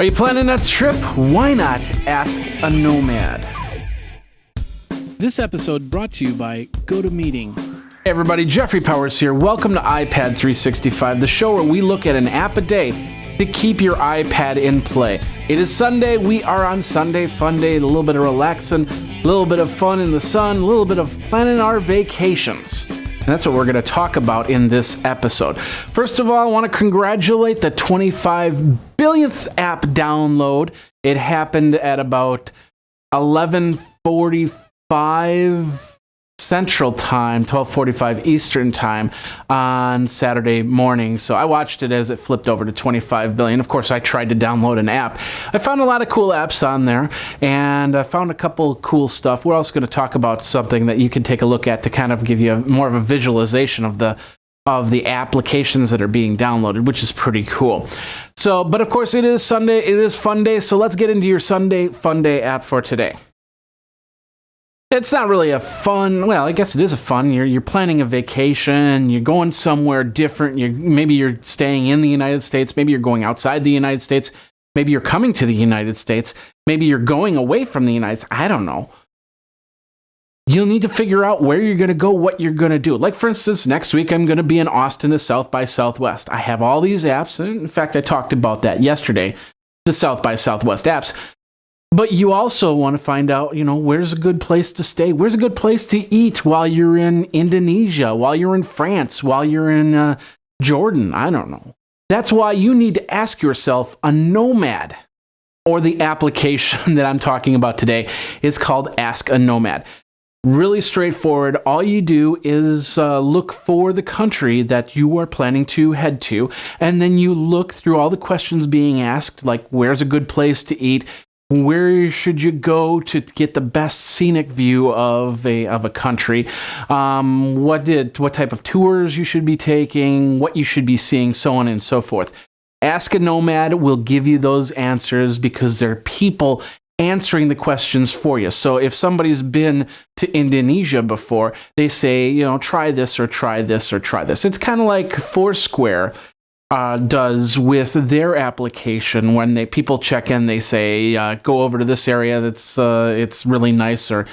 Are you planning that trip? Why not ask a Nomad? This episode brought to you by GoToMeeting. Hey everybody, Jeffrey Powers here. Welcome to iPad 365, the show where we look at an app a day to keep your iPad in play. It is Sunday. We are on Sunday Fun Day. A little bit of relaxing, a little bit of fun in the sun, a little bit of planning our vacations. And that's what we're going to talk about in this episode. First of all, I want to congratulate the 25 billionth app download. It happened at about 11:45 Central Time, 12:45 Eastern Time on Saturday morning. So I watched it as it flipped over to 25 billion. Of course, I tried to download an app. I found a lot of cool apps on there, and I found a couple cool stuff. We're also going to talk about something that you can take a look at to kind of give you more of a visualization of the applications that are being downloaded, which is pretty cool. So, but of course, it is Sunday. It is Fun Day. So let's get into your Sunday Fun Day app for today. It's not really a fun, well, I guess it is a fun. You're planning a vacation, you're going somewhere different. Maybe you're staying in the United States, maybe you're going outside the United States, maybe you're coming to the United States, maybe you're going away from the United States. I don't know. You'll need to figure out where you're going to go, what you're going to do. Like, for instance, next week I'm going to be in Austin to South by Southwest. I have all these apps. In fact, I talked about that yesterday, the South by Southwest apps. But you also want to find out, where's a good place to stay? Where's a good place to eat while you're in Indonesia, while you're in France, while you're in Jordan? I don't know. That's why you need to ask yourself a Nomad, or the application that I'm talking about today is called Ask a Nomad. Really straightforward. All you do is look for the country that you are planning to head to, and then you look through all the questions being asked, like where's a good place to eat? Where should you go to get the best scenic view of a country? What type of tours you should be taking? What you should be seeing? So on and so forth. Ask a Nomad will give you those answers because there are people answering the questions for you. So if somebody's been to Indonesia before, they say, try this or try this or try this. It's kind of like Foursquare does with their application. When people check in, they say, go over to this area it's really nice, or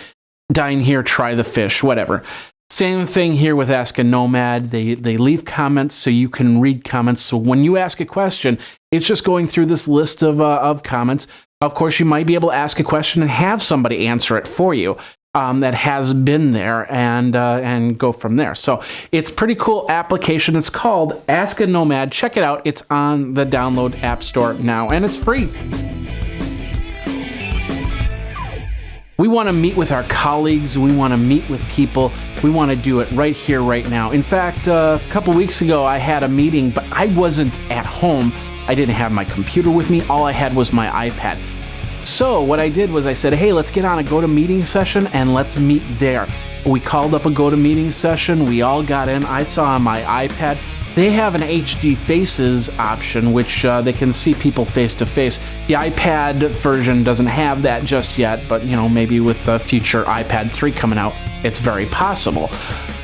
dine here, try the fish, whatever. Same thing here with Ask a Nomad. They leave comments so you can read comments. So when you ask a question, it's just going through this list of comments. Of course, you might be able to ask a question and have somebody answer it for you. That has been there, and go from there. So it's a pretty cool application. It's called Ask a Nomad. Check it out. It's on the download app store now, and it's free. We want to meet with our colleagues. We want to meet with people. We want to do it right here, right now. In fact, a couple weeks ago, I had a meeting, but I wasn't at home. I didn't have my computer with me. All I had was my iPad. So what I did was I said, hey, let's get on a GoToMeeting session and let's meet there. We called up a GoToMeeting session. We all got in. I saw on my iPad, they have an HD Faces option, which they can see people face to face. The iPad version doesn't have that just yet, but maybe with the future iPad 3 coming out, it's very possible.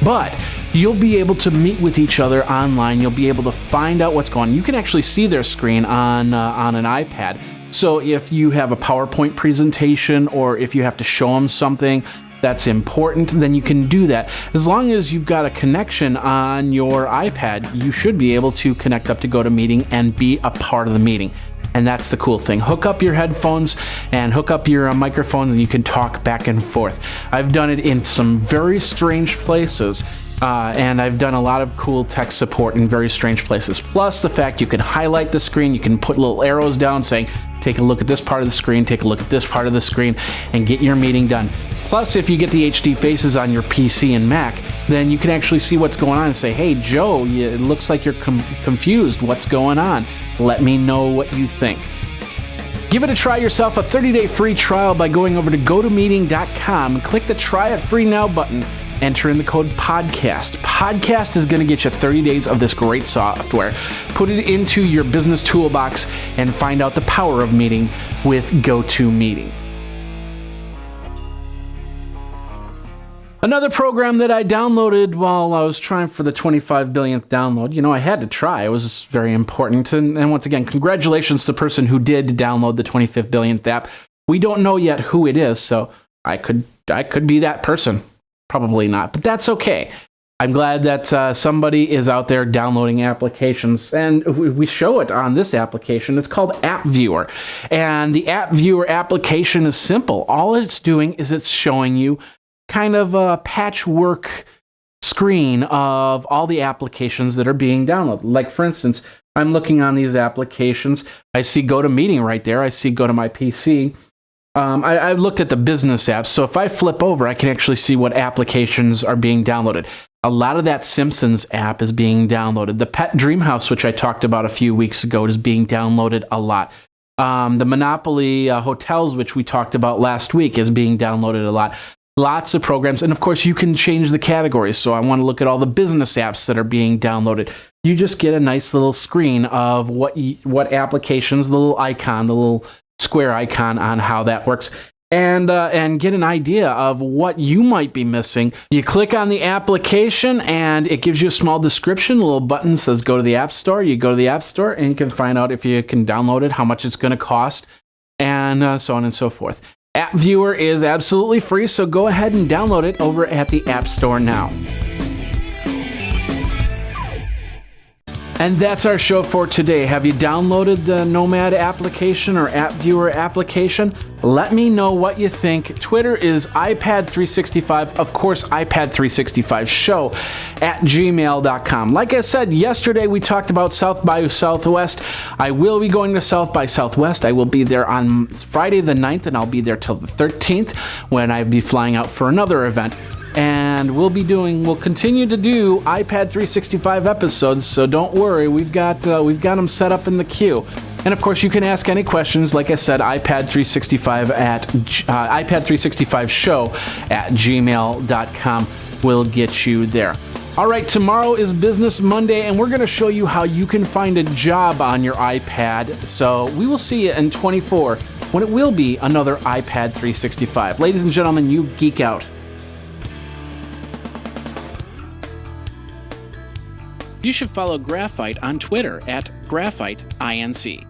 But you'll be able to meet with each other online. You'll be able to find out what's going on. You can actually see their screen on an iPad. So if you have a PowerPoint presentation, or if you have to show them something that's important, then you can do that. As long as you've got a connection on your iPad, you should be able to connect up to GoToMeeting and be a part of the meeting. And that's the cool thing. Hook up your headphones and hook up your microphones, and you can talk back and forth. I've done it in some very strange places. And I've done a lot of cool tech support in very strange places. Plus the fact you can highlight the screen, you can put little arrows down saying, take a look at this part of the screen, take a look at this part of the screen, and get your meeting done. Plus, if you get the HD Faces on your PC and Mac, then you can actually see what's going on and say, hey, Joe, it looks like you're confused. What's going on? Let me know what you think. Give it a try yourself, a 30-day free trial by going over to GoToMeeting.com and click the Try It Free Now button. Enter in the code PODCAST. PODCAST is going to get you 30 days of this great software. Put it into your business toolbox and find out the power of meeting with GoToMeeting. Another program that I downloaded while I was trying for the 25 billionth download, I had to try. It was very important. And once again, congratulations to the person who did download the 25th billionth app. We don't know yet who it is, so I could be that person. Probably not, but that's okay. I'm glad that somebody is out there downloading applications, and we show it on this application. It's called App Viewer, and the App Viewer application is simple. All it's doing is it's showing you kind of a patchwork screen of all the applications that are being downloaded. Like, for instance, I'm looking on these applications. I see Go to Meeting right there. I see Go to My PC. I looked at the business apps, so if I flip over, I can actually see what applications are being downloaded. A lot of that Simpsons app is being downloaded. The Pet Dream House, which I talked about a few weeks ago, is being downloaded a lot. The Monopoly Hotels, which we talked about last week, is being downloaded a lot. Lots of programs, and of course, you can change the categories. So I want to look at all the business apps that are being downloaded. You just get a nice little screen of what applications, the little icon, the little square icon on how that works, and get an idea of what you might be missing. You click on the application, and it gives you a small description. A little button says go to the App Store. You go to the App Store, and you can find out if you can download it, how much it's going to cost, and so on and so forth. App Viewer is absolutely free, so go ahead and download it over at the App Store now. And that's our show for today. Have you downloaded the Nomad application or App Viewer application? Let me know what you think. Twitter is iPad365, of course, iPad365 show at gmail.com. Like I said, yesterday we talked about South by Southwest. I will be going to South by Southwest. I will be there on Friday the 9th, and I'll be there till the 13th when I'll be flying out for another event. And we'll continue to do iPad 365 episodes, so don't worry, we've got them set up in the queue. And of course, you can ask any questions. Like I said, iPad365 at iPad365 show at gmail.com will get you there. All right, tomorrow is Business Monday, and we're going to show you how you can find a job on your iPad. So we will see you in 24 when it will be another iPad 365. Ladies and gentlemen, you geek out. You should follow Graphite on Twitter at GraphiteINC.